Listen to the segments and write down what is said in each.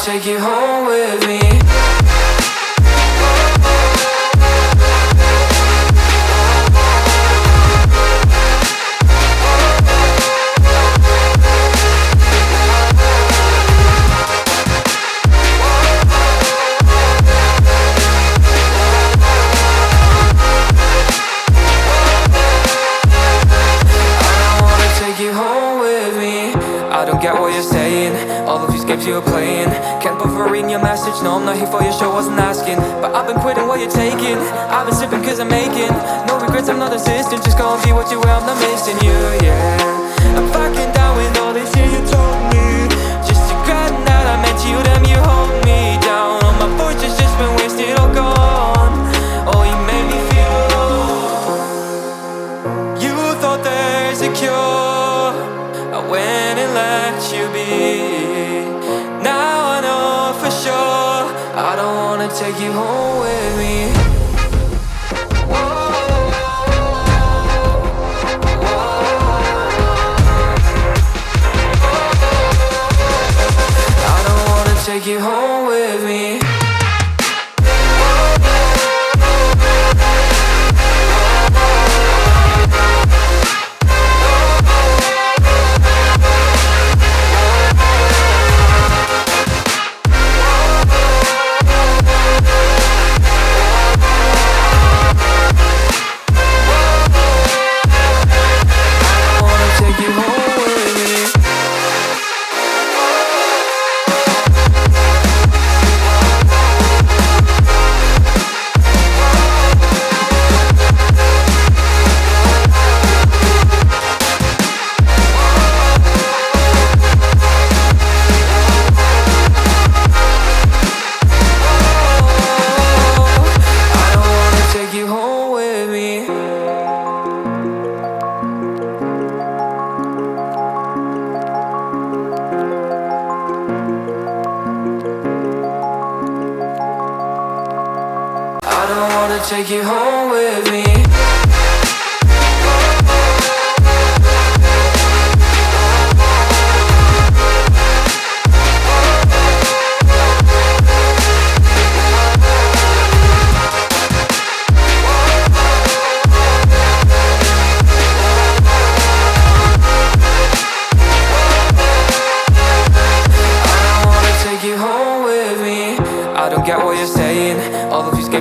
take you home with me. You're playing, can't bother reading your message. No, I'm not here for your show, wasn't asking. But I've been quitting what you're taking. I've been sipping cause I'm making no regrets, I'm not assistant. Just go and be what you were, I'm not missing you, yeah. I'm fucking down with all this shit you told me. Just regretting that I met you, damn you hold me down. All my fortune's just been wasted, all gone. Oh, you made me feel low. You thought there's a cure, I went and let you be. Now I know for sure I don't wanna take you home with me. I don't wanna take you home with me. Take you home with me.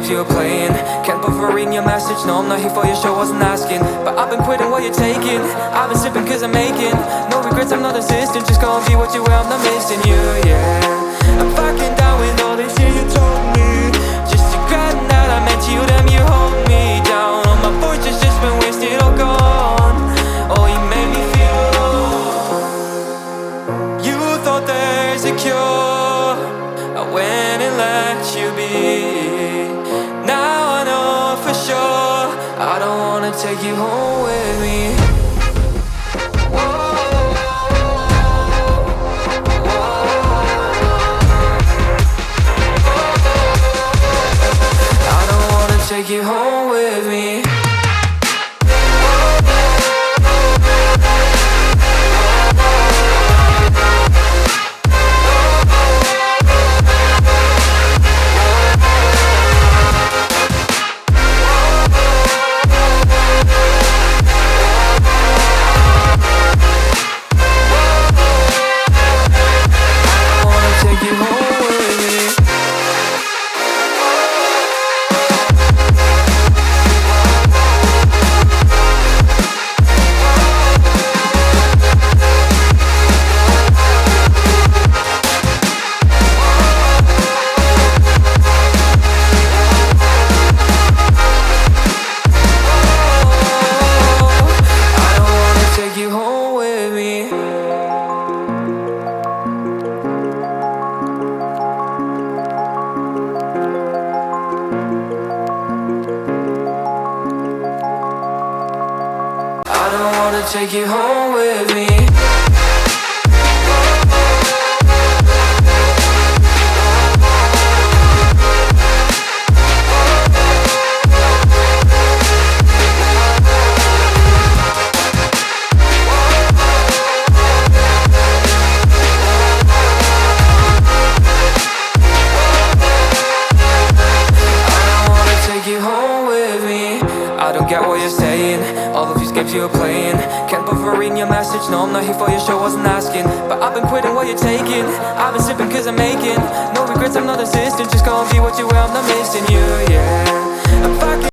You're playing, can't bother reading your message. No, I'm not here for your show, wasn't asking. But I've been quitting what you're taking. I've been sipping cause I'm making no regrets, I'm not assistant. Just go and be what you were, I'm not missing you, yeah. I'm fucking down with all this shit you told me. Just regretting that I met you, damn you hold me down. All my fortune's just been wasted, all gone. Oh, you made me feel low. You thought there's a cure, I went and let you be. Now I know for sure I don't wanna take you home with me. I don't wanna take you home with me. Take you home with me. you were playing. Can't bother reading your message, no I'm not here for your show, wasn't asking. But I've been quitting what you're taking. I've been sipping cause I'm making no regrets, I'm not assistant. Just go and be what you were, I'm not missing you, yeah. I'm fucking